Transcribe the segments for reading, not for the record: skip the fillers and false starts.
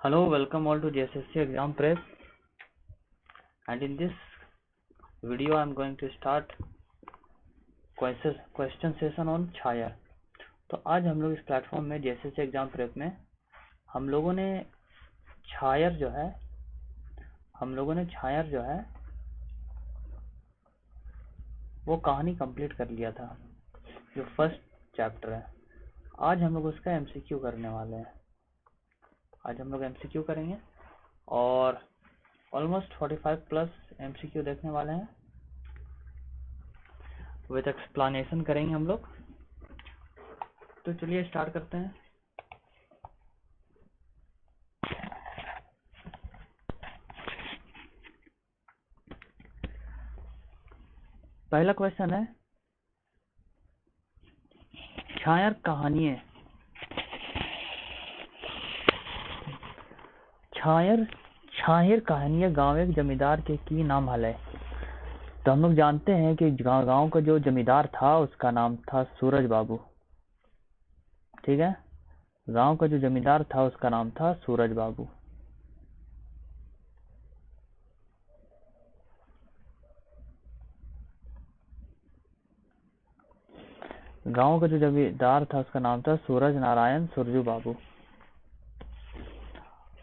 Hello, welcome all to JSSC Exam Prep, and in this video I am going to start question session on छाया। तो आज हम लोग इस platform में JSSC exam prep में हम लोगों ने छायर जो है वो कहानी कंप्लीट कर लिया था, जो फर्स्ट चैप्टर है। आज हम लोग उसका MCQ करने वाले हैं। आज हम लोग MCQ करेंगे और ऑलमोस्ट 45 प्लस MCQ देखने वाले हैं, विद एक्सप्लेनेशन करेंगे हम लोग। तो चलिए स्टार्ट करते हैं। पहला क्वेश्चन है, छायर कहानी छायर कहानी गांव एक जमींदार के की नाम हले। तो हम लोग जानते हैं कि गांव का जो जमींदार था उसका नाम था सूरज बाबू। ठीक है, गांव का जो जमींदार था उसका नाम था सूरज बाबू। गांव का जो जमींदार था उसका नाम था सूरज नारायण सुरजू बाबू।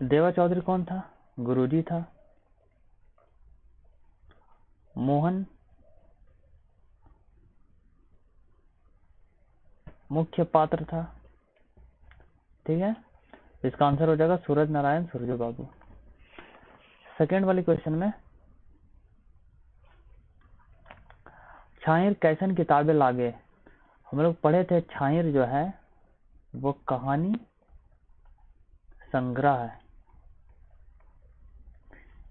देवा चौधरी कौन था? गुरुजी था। मोहन मुख्य पात्र था। ठीक है, इसका आंसर हो जाएगा सूरज नारायण सुरजू बाबू। सेकेंड वाले क्वेश्चन में, छायर कैसन किताबें लागे। हम लोग पढ़े थे छायर जो है वो कहानी संग्रह है,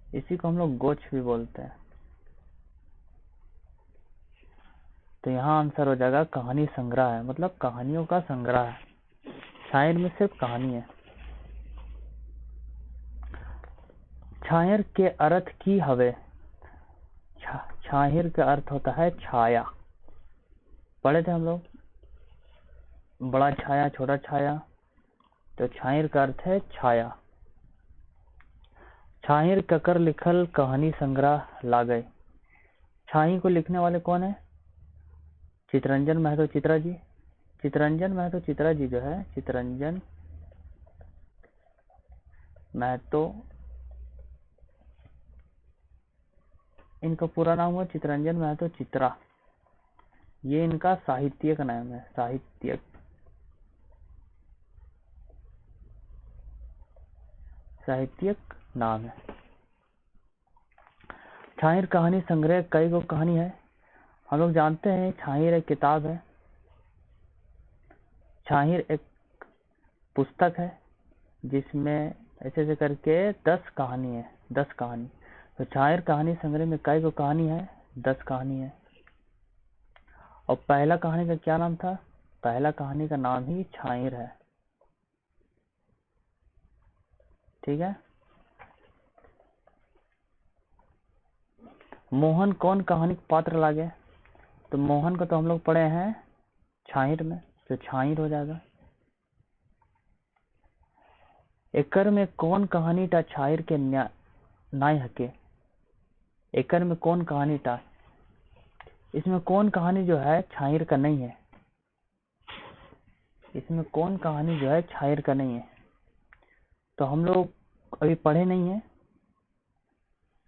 इसी को हम लोग गोच भी बोलते हैं। तो यहाँ आंसर हो जाएगा कहानी संग्रह है, मतलब कहानियों का संग्रह है। छायर में सिर्फ कहानी है। छायर के अर्थ की हवे। छायर का अर्थ होता है छाया। पढ़े थे हम लोग, बड़ा छाया छोटा छाया। तो छायर का अर्थ है छाया। छायर ककर लिखल कहानी संग्रह लागे। छाई को लिखने वाले कौन है? चितरंजन महतो चित्रा जी। चितरंजन महतो चित्रा जी जो है, चितरंजन महतो, इनका पूरा नाम हुआ चितरंजन महतो चित्रा। ये इनका साहित्यिक नाम है, साहित्यिक नाम है। छायर कहानी संग्रह कई गो कहानी है। हम लोग जानते हैं छायर एक किताब है, छायर एक पुस्तक है जिसमें ऐसे ऐसे करके 10 कहानी है, 10 कहानी। तो छायर कहानी संग्रह में कई गो कहानी है? 10 कहानी है। और पहला कहानी का क्या नाम था? पहला कहानी का नाम ही छायर है। ठीक है। मोहन कौन कहानी पात्र लागे? तो मोहन को तो हम लोग पढ़े हैं छायर में, तो छायर हो जाएगा। एकर में कौन कहानी टा छायर के नाय हके। एकर में कौन कहानी टा, इसमें कौन कहानी जो है छायर का नहीं है। इसमें कौन कहानी जो है छायर का नहीं है। तो हम लोग अभी पढ़े नहीं है,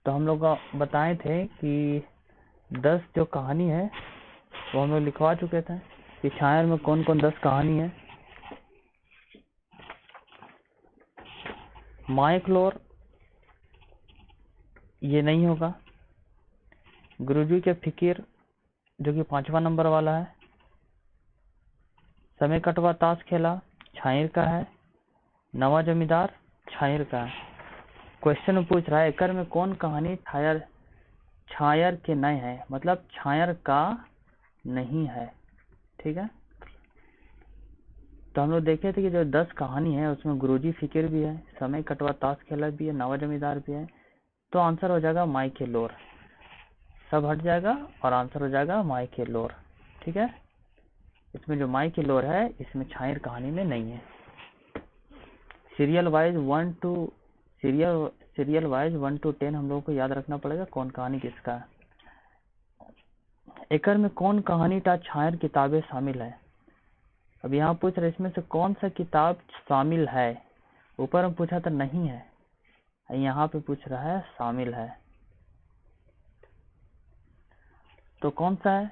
तो हम लोग बताए थे कि 10 जो कहानी है वो हम लोग लिखवा चुके थे कि छायर में कौन कौन 10 कहानी है। माइक्लोर ये नहीं होगा। गुरुजी के फिकिर जो कि 5वां नंबर वाला है। समय कटवा ताश खेला छायर का है। नवा जमींदार छायर का है। क्वेश्चन में पूछ रहा है एकर में कौन कहानी छायर के नहीं है, मतलब छायर का नहीं है। ठीक है, तो हम लोग देखे थे कि जो 10 कहानी है उसमें गुरुजी फिकिर भी है, समय कटवा ताश खेला भी है, नवा जमींदार भी है। तो आंसर हो जाएगा माइकेलोर। सब हट जाएगा और आंसर हो जाएगा माइकेलोर। ठीक है, इसमें जो माइकेलोर है इसमें छायर कहानी में नहीं है। सीरियल वाइज 1 to 10 हम लोगों को याद रखना पड़ेगा कौन कहानी किसका है। एकर में कौन कहानी टा छायर किताबें शामिल है। अब यहाँ पूछ रहे इसमें से कौन सा किताब शामिल है। ऊपर में पूछा था नहीं है, यहाँ पे पूछ रहा है शामिल है, तो कौन सा है।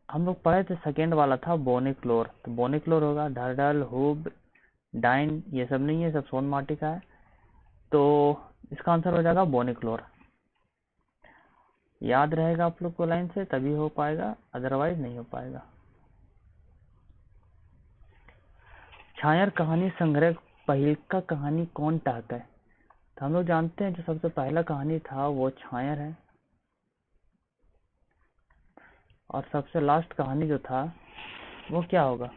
हम लोग पढ़े थे सेकेंड वाला था बोनिक्लोर, तो बोनिक्लोर होगा। ढर्डल, हुब, डाइन ये सब नहीं है, सब सोन माटी का है, तो इसका आंसर हो जाएगा बोनिक्लोर। याद रहेगा आप लोग को लाइन से, तभी हो पाएगा, अदरवाइज नहीं हो पाएगा। छायर कहानी संग्रह पहिलका कहानी कौन टाक है। तो हम लोग जानते हैं जो सबसे पहला कहानी था वो छायर है, और सबसे लास्ट कहानी जो था वो क्या होगा।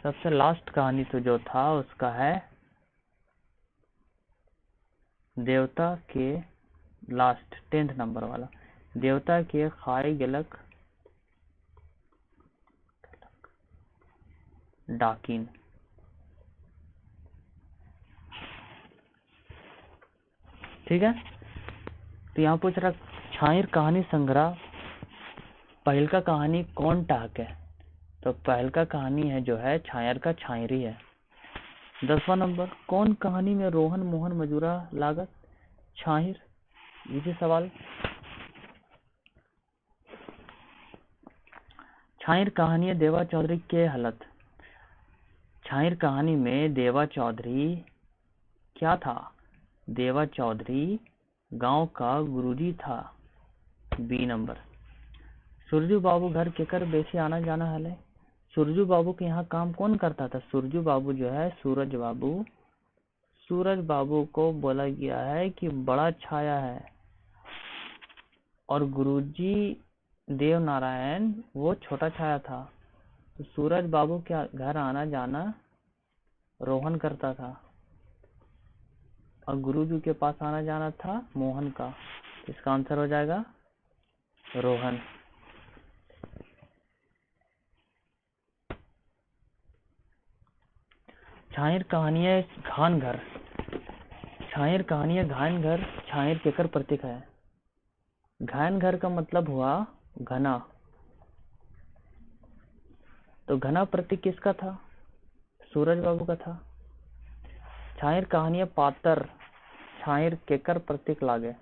सबसे लास्ट कहानी तो जो था उसका है देवता के लास्ट 10th नंबर वाला, देवता के खाए गेलक डाकिन। ठीक है, तो यहाँ पूछ रहा छायर कहानी संग्रह पहलका कहानी कौन टाक है। तो पहलका कहानी है जो है छायर का छायरी है। 10वां नंबर, कौन कहानी में रोहन मोहन मजूरा लागत छाहिर। इसी सवाल। छाहिर कहानी है देवा चौधरी के हलत। छाहिर कहानी में देवा चौधरी क्या था। देवा चौधरी गांव का गुरुजी था। B number. सुरजू बाबू घर केकर बेसी आना जाना हले। सुरजू बाबू के यहाँ काम कौन करता था। सुरजू बाबू जो है सूरज बाबू को बोला गया है कि बड़ा छाया है, और गुरुजी देव नारायण वो छोटा छाया था। तो सूरज बाबू के घर आना जाना रोहन करता था, और गुरुजी के पास आना जाना था मोहन का। इसका आंसर हो जाएगा रोहन। छायर कहानी है घान घर। छायर कहानी है घान घर, छायर केकर प्रतीक है। घान घर का मतलब हुआ घना, तो घना प्रतीक किसका था। सूरज बाबू का था। छायर कहानी है पातर, छायर केकर प्रतीक लागे।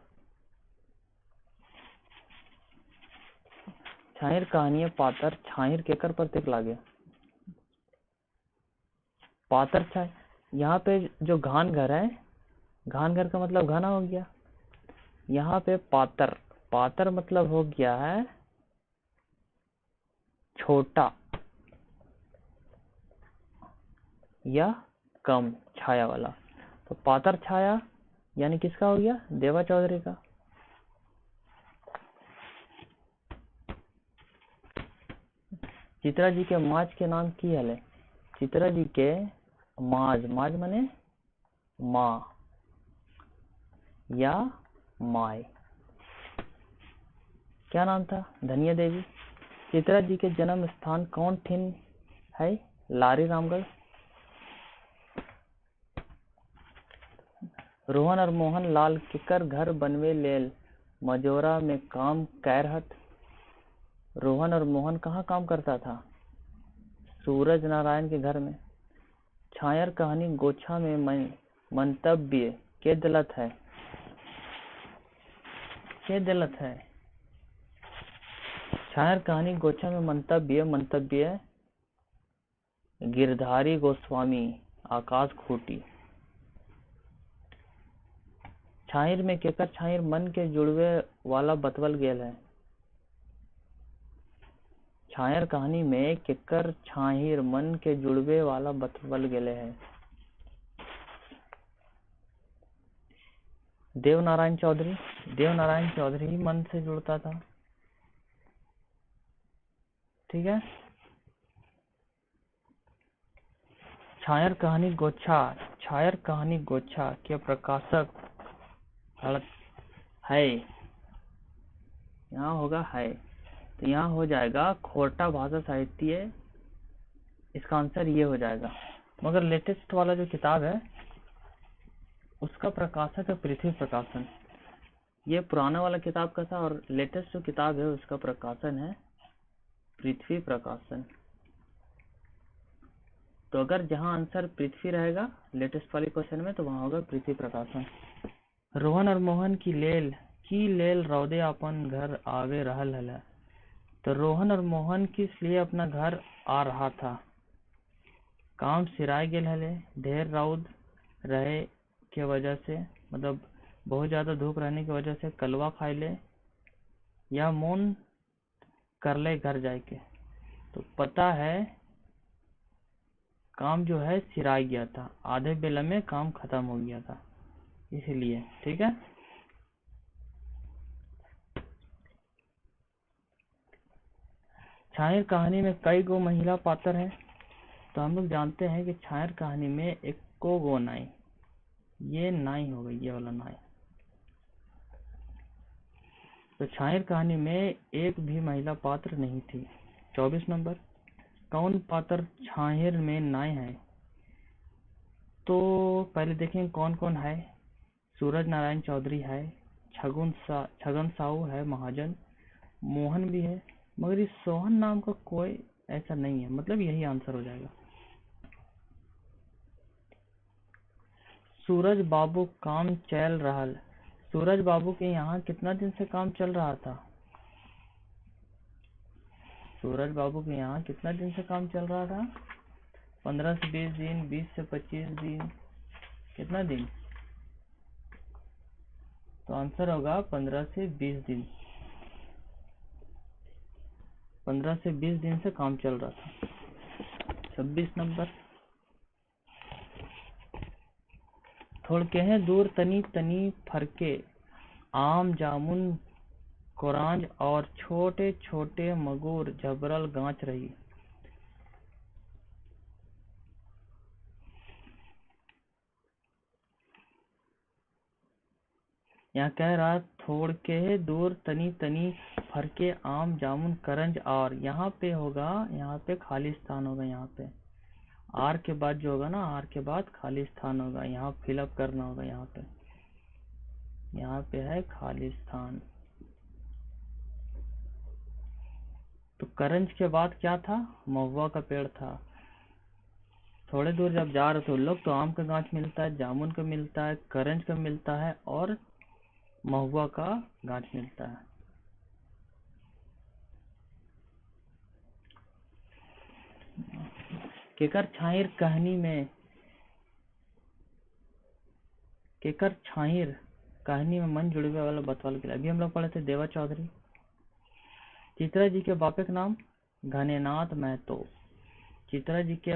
छायर कहानी है पातर, छायर केकर प्रतीक लागे। पातर छाय, यहाँ पे जो घान घर है, घान घर का मतलब घना हो गया। यहाँ पे पातर, पातर मतलब हो गया है छोटा या कम छाया वाला। तो पातर छाया यानी किसका हो गया, देवा चौधरी का। चित्रा जी के माज के नाम की हले। चित्रा जी के माज, माज माने माँ या माय, क्या नाम था, धनिया देवी। चित्रा जी के जन्म स्थान कौन ठिन है, लारी रामगढ़। रोहन और मोहन लाल केकर घर बनवे लेल मजोरा में काम कैरहत। रोहन और मोहन कहाँ काम करता था, सूरज नारायण के घर में। छायर कहानी गोछा में मंतव्य के दलत है, के दलत है। छायर कहानी गोछा में मंतव्य गिरधारी गोस्वामी आकाश खूटी। छायर में केकर छायर मन के जुड़वे वाला बतवल गेल है। छायर कहानी में केकर छाहिर मन के जुड़वे वाला बतवल गेले है। देवनारायण चौधरी, देवनारायण चौधरी ही मन से जुड़ता था। ठीक है। छायर कहानी गोछा, छायर कहानी गोछा के प्रकाशक है, यहाँ होगा है, तो यहाँ हो जाएगा खोरटा भाषा साहित्य इसका आंसर ये हो जाएगा। मगर लेटेस्ट वाला जो किताब है उसका प्रकाशक है पृथ्वी प्रकाशन। ये पुराना वाला किताब का था और लेटेस्ट जो किताब है उसका प्रकाशन है पृथ्वी प्रकाशन। तो अगर जहां आंसर पृथ्वी रहेगा लेटेस्ट वाले क्वेश्चन में तो वहां होगा पृथ्वी प्रकाशन। रोहन और मोहन की लेल रौदे अपन घर आवे रहल हल। तो रोहन और मोहन किस लिए अपना घर आ रहा था? काम सिराय गेल हले, ढेर रौद रहे के वजह से, मतलब बहुत ज्यादा धूप रहने की वजह से, कलवा खाए ले, या मोन कर ले घर जाए के। तो पता है काम जो है सिराय गया था, आधे बेला में काम खत्म हो गया था इसलिए। ठीक है, छायर कहानी में कई गो महिला पात्र है? तो हम लोग जानते हैं कि छायर कहानी में एक को गो नाई, ये नाई हो गई, ये वाला नाई। तो छायर कहानी में एक भी महिला पात्र नहीं थी। 24 नंबर, कौन पात्र छायर में नाई है? तो पहले देखें कौन कौन है। सूरज नारायण चौधरी है, छगन साहू है महाजन, मोहन भी है, मगर इस सोहन नाम का कोई ऐसा नहीं है, मतलब यही आंसर हो जाएगा। सूरज बाबू काम चल रहा। सूरज बाबू के यहाँ कितना दिन से काम चल रहा था? सूरज बाबू के यहाँ कितना दिन से काम चल रहा था? 15 से 20 दिन, 20 से 25 दिन, कितना दिन? तो आंसर होगा 15 से 20 दिन। 15 से 20 दिन से काम चल रहा था। 26 नंबर, थोड़के हैं दूर तनी तनी फरके, आम जामुन कोरांज और छोटे छोटे मगूर झबरल गांच रही। यहाँ कह रहा थोड़ के दूर तनी तनी फरके आम जामुन करंज, और यहाँ पे होगा, यहाँ पे खाली स्थान होगा, यहाँ पे आर के बाद जो होगा ना, आर के बाद खाली स्थान होगा, यहाँ फिलअप करना होगा। यहाँ पे है खाली स्थान। तो करंज के बाद क्या था? महुआ का पेड़ था। थोड़े दूर जब जा रहे थे लोग तो आम का गांच मिलता है, जामुन का मिलता है, करंज का मिलता है और महुआ का गांच मिलता है। केकर छाहिर कहानी में मन जुड़े हुए वाला बतवाल के लिए अभी हम लोग पढ़े थे देवा चौधरी। चित्रा जी के बापे का नाम घनेनाथ महतो। चित्रा जी के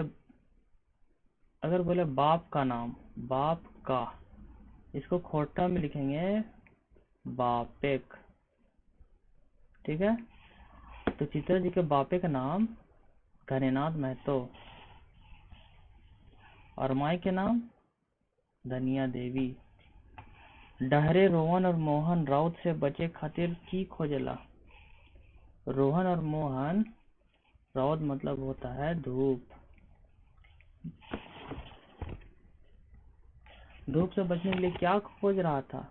अगर बोले बाप का नाम, बाप का, इसको खोटा में लिखेंगे बापेक। ठीक है, तो चित्रा जी के बापे का नाम घनेनाथ महतो और माई के नाम धनिया देवी। डहरे रोहन और मोहन रौद से बचे खातिर की खोजला? रोहन और मोहन, रौद मतलब होता है धूप, धूप से बचने के लिए क्या खोज रहा था?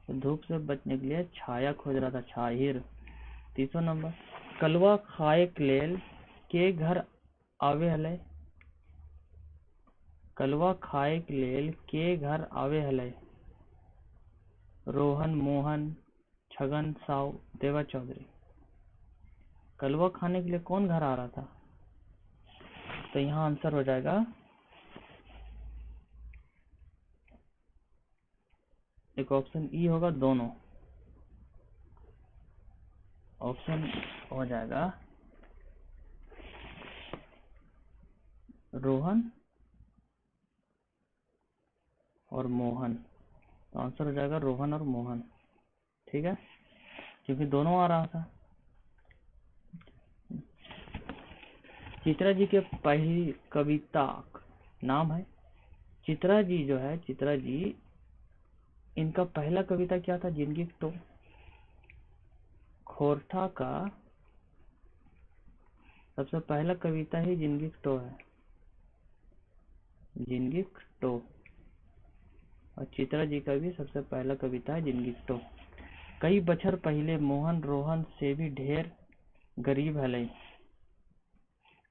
तो धूप से बचने के लिए छाया खोज रहा था, छाहिर। 300 नंबर, कलवा खाए लेल के घर आवे हले? कलवा खाए लेल के घर आवे हले? रोहन, मोहन, छगन साव, देवा चौधरी। कलवा खाने के लिए कौन घर आ रहा था? तो यहाँ आंसर हो जाएगा एक ऑप्शन ई होगा, दोनों। ऑप्शन हो जाएगा रोहन और मोहन। तो आंसर हो जाएगा रोहन और मोहन। ठीक है, क्योंकि दोनों आ रहा था। चित्रा जी के पहली कविता नाम है? चित्रा जी जो है, चित्रा जी, इनका पहला कविता क्या था? जिंदगी तो। खोरठा का सबसे पहला कविता ही जिंदगी तो है। जिंगिक्टो। और चित्रा जी का भी सबसे पहला कविता है जिंगिक्टो। कई बछर पहले मोहन रोहन से भी ढेर गरीब हलै।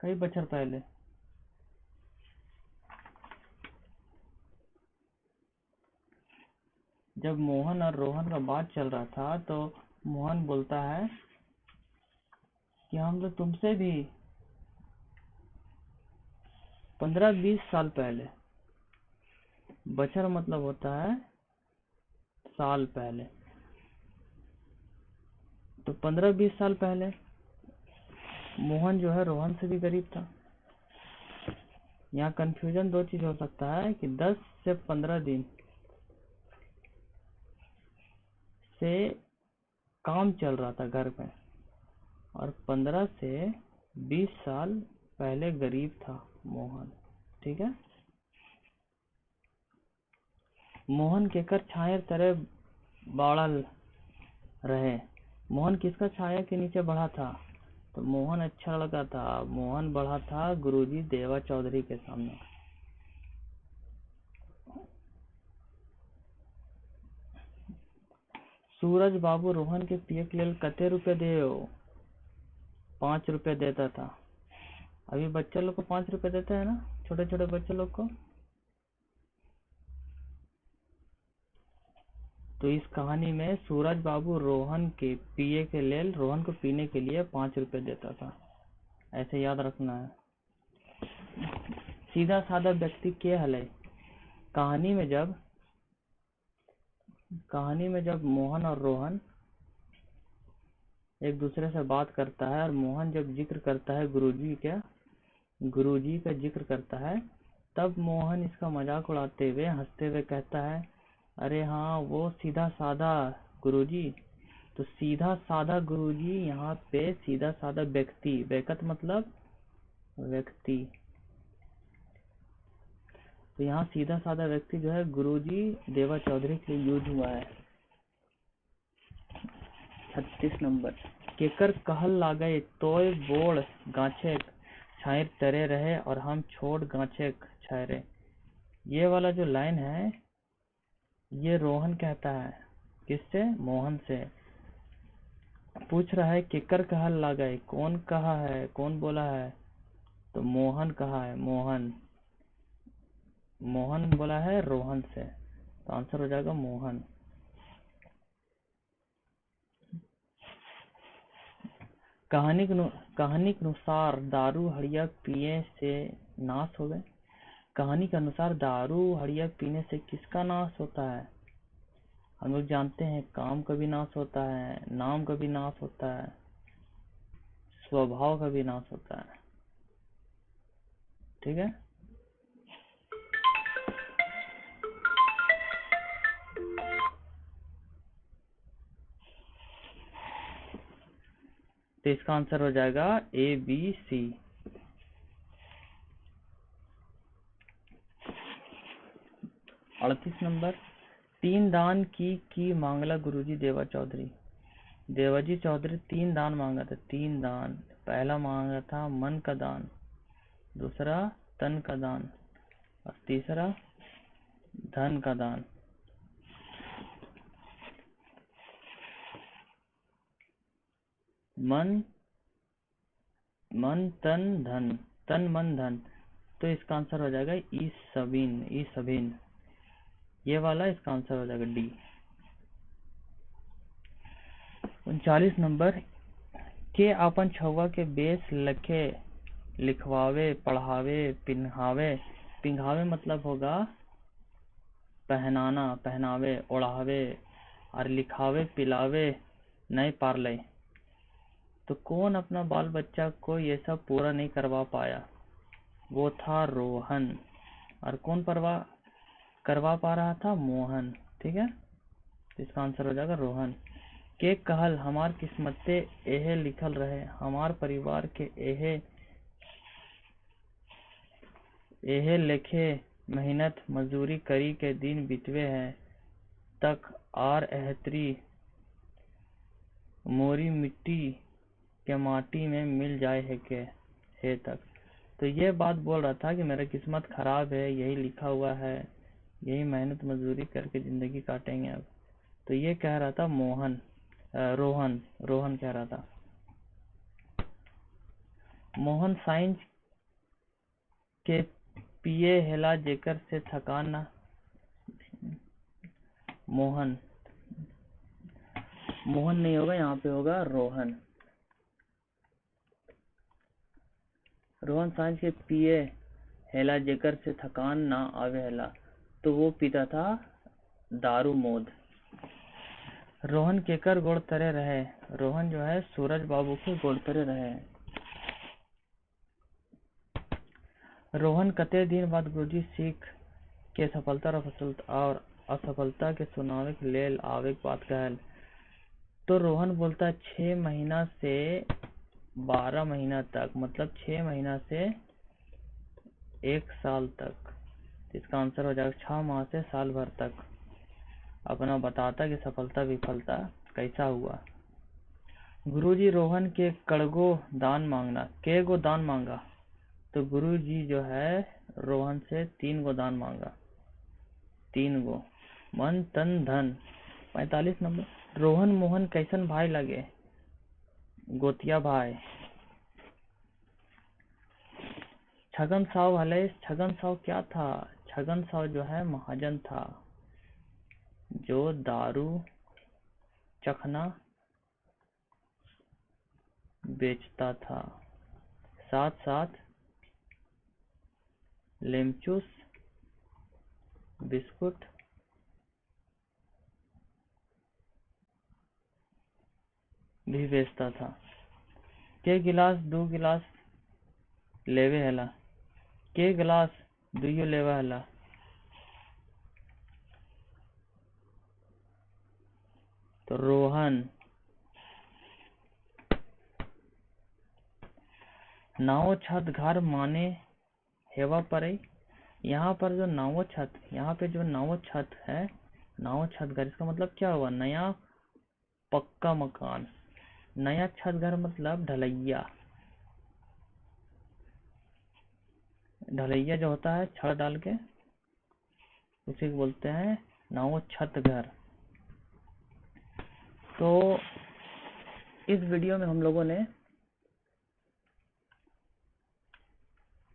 कई बछर पहले, जब मोहन और रोहन का बात चल रहा था तो मोहन बोलता है कि हम तो तुमसे भी 15-20 साल पहले, बछर मतलब होता है साल पहले, तो 15-20 साल पहले मोहन जो है रोहन से भी गरीब था। यहाँ कंफ्यूजन दो चीज हो सकता है कि 10 से 15 दिन से काम चल रहा था घर में, और 15 से 20 साल पहले गरीब था मोहन। ठीक है। मोहन केकर छायर तरह बाड़ल रहे। मोहन किसका छाया के नीचे बढ़ा था? तो मोहन अच्छा लगा था, मोहन बढ़ा था गुरुजी देवा चौधरी के सामने। सूरज बाबू रोहन के पिए के लिए कते रुपए दे? 5 रुपए देता था। अभी बच्चे लोग को 5 रुपए देते हैं ना, छोटे छोटे बच्चे लोग को। तो इस कहानी में सूरज बाबू रोहन के पिए के लेल, रोहन को पीने के लिए 5 रुपए देता था। ऐसे याद रखना है। सीधा साधा व्यक्ति के हले। कहानी में जब मोहन और रोहन एक दूसरे से बात करता है, और मोहन जब जिक्र करता है गुरुजी का जिक्र करता है, तब मोहन इसका मजाक उड़ाते हुए हंसते हुए कहता है, अरे हाँ वो सीधा साधा गुरुजी। तो सीधा साधा गुरुजी, यहाँ पे सीधा साधा व्यक्ति, व्यक्ति मतलब व्यक्ति, तो यहाँ सीधा साधा व्यक्ति जो है गुरुजी देवा चौधरी के लिए यूज हुआ है। 36 नंबर। केकर कहल लागे तोय बोड़ गाछे छायर तरे रहे और हम छोड़ गाछे छायरे। ये वाला जो लाइन है ये रोहन कहता है। किससे? मोहन से। पूछ रहा है केकर कहल लागे, कौन कहा है, कौन बोला है? तो मोहन कहा है, मोहन बोला है रोहन से, तो आंसर हो जाएगा मोहन। कहानी के अनुसार दारू हड़िया पिए से नाश हो गए। कहानी के अनुसार दारू हड़िया पीने से किसका नाश होता है? हम लोग जानते हैं काम का भी नाश होता है, नाम का भी नाश होता है, स्वभाव का भी नाश होता है। ठीक है। तो इसका आंसर हो जाएगा ABC। अड़तीस नंबर। तीन दान की मांगला गुरुजी देवा चौधरी। देवाजी चौधरी 3 दान मांगा था। 3 दान। पहला मांगा था मन का दान, दूसरा तन का दान, और तीसरा धन का दान। मन तन धन, तन मन धन, तो इसका आंसर हो जाएगा ई सबिन। ये वाला इसका आंसर हो जाएगा डी। 39 नंबर। के अपन छुआ के बेस लखे लिखवावे पढ़ावे पिंघावे मतलब होगा पहनाना, पहनावे, ओढ़ावे, और लिखावे पिलावे नहीं पारले। तो कौन अपना बाल बच्चा को ये सब पूरा नहीं करवा पाया? वो था रोहन। और कौन करवा पा रहा था? मोहन। ठीक है। तो इसका आंसर हो जाएगा रोहन। के कहल हमार किस्मते एहे लिखल रहे, हमार परिवार के एहे लेखे मेहनत मजदूरी करी के दिन बितवे हैं तक आर एहतरी मोरी मिट्टी के माटी में मिल जाए है के है तक। तो ये बात बोल रहा था कि मेरा किस्मत खराब है, यही लिखा हुआ है, यही मेहनत मजदूरी करके जिंदगी काटेंगे अब। तो ये कह रहा था रोहन रोहन कह रहा था। मोहन साइंस के पिए हेला जेकर से थकान ना। मोहन मोहन नहीं होगा, यहाँ पे होगा रोहन। रोहन साइंस के पिए हेला जेकर से थकान ना आवे हेला, तो वो पीता था दारू मोद। रोहन केकर गोड़ तरे रहे, रोहन जो है सूरज बाबू के गोड़ तरे रहे। रोहन कते दिन बाद गुरुजी सीख के सफलता और असफलता के सुनावे के लेल आवे के बात कहल। तो रोहन बोलता 6 महीना से 12 महीना तक, मतलब 6 महीना से 1 साल तक। इसका आंसर हो जाएगा 6 माह से साल भर तक अपना बताता कि सफलता विफलता कैसा हुआ। गुरुजी रोहन के कड़गो दान मांगना, के गो दान मांगा। तो गुरुजी जो है रोहन से 3 गो दान मांगा, 3 गो, मन तन धन। 45 नंबर। रोहन मोहन कैसन भाई लगे, गोतिया भाई। छगन साव हले, छगन साव क्या था, छगन साव जो है महाजन था, जो दारू चखना बेचता था, साथ साथ लेमचूस बिस्कुट भी बेचता था। के गिलास 2 गिलास लेवे हला, के गिलास 2 लेवा हला। तो रोहन। नाव छत घर माने हेवा परे। यहाँ पर जो नाव छत, यहाँ पे जो नाव छत है, नाव छत घर, इसका मतलब क्या हुआ, नया पक्का मकान। नया छत घर मतलब ढलैया, ढलैया जो होता है छड़ डाल के, उसी को बोलते हैं नाव छत घर। तो इस वीडियो में हम लोगों ने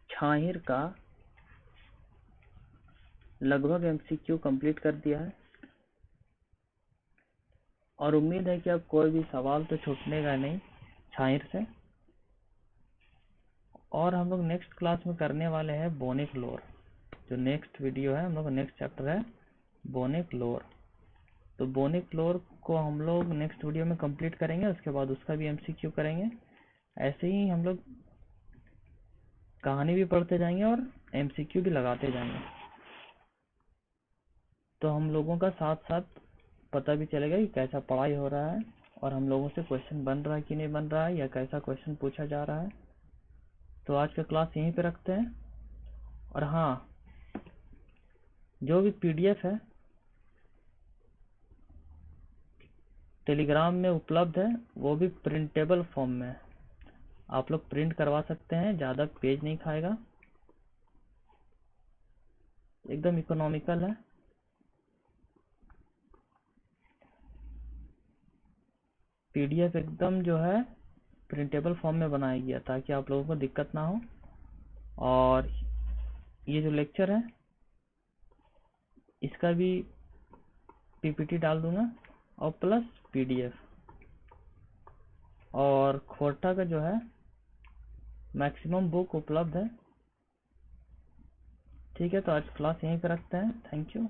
छाहिर का लगभग एमसीक्यू कंप्लीट कर दिया है, और उम्मीद है कि अब कोई भी सवाल तो छूटनेगा नहीं छाहिर से। और हम लोग नेक्स्ट क्लास में करने वाले हैं बोनिक लोर। जो नेक्स्ट वीडियो है, हम लोग नेक्स्ट चैप्टर है बोनिक लोर। तो बोनिक लोर को हम लोग नेक्स्ट वीडियो में कंप्लीट करेंगे, उसके बाद उसका भी एमसीक्यू करेंगे। ऐसे ही हम लोग कहानी भी पढ़ते जाएंगे और एमसीक्यू भी लगाते जाएंगे, तो हम लोगों का साथ साथ पता भी चलेगा कि कैसा पढ़ाई हो रहा है, और हम लोगों से क्वेश्चन बन रहा है कि नहीं बन रहा है, या कैसा क्वेश्चन पूछा जा रहा है। तो आज का क्लास यहीं पे रखते हैं। और हाँ, जो भी पीडीएफ है टेलीग्राम में उपलब्ध है, वो भी प्रिंटेबल फॉर्म में है, आप लोग प्रिंट करवा सकते हैं, ज़्यादा पेज नहीं खाएगा, एकदम इकोनॉमिकल है। पीडीएफ एकदम जो है प्रिंटेबल फॉर्म में बनाया गया ताकि आप लोगों को दिक्कत ना हो। और ये जो लेक्चर है इसका भी पीपीटी डाल दूंगा, और प्लस पीडीएफ। और खोटा का जो है मैक्सिमम बुक उपलब्ध है। ठीक है, तो आज क्लास यहीं पे रखते हैं। Thank you.